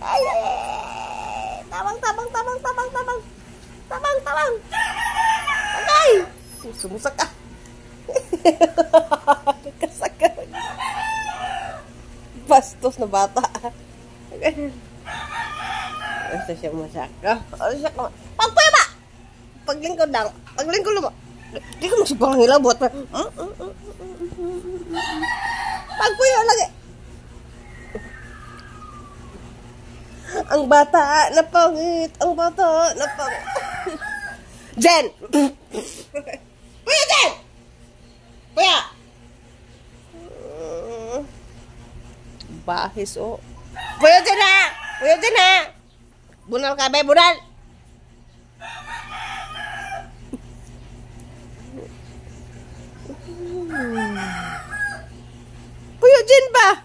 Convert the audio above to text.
Ay, ay, ay. Tabang, tabang, tabang, tabang, tabang. Tabang, tabang. Tagay. Sumusak ka. Kasaka. Bastos na bata. Basta siya masaka. Pagpuya ba? Paglingkod lang. Paglingkod lang. Di ko magsipang hilabot. Pagpuya lagi. Ang bata na pangit. Ang bata na pangit. Jen! Puya, Jen! Puya! Bahis, oh. Puya, Jen ha! Puya, Jen ha! Bunal ka, be, bunal! Puya, Jen ba?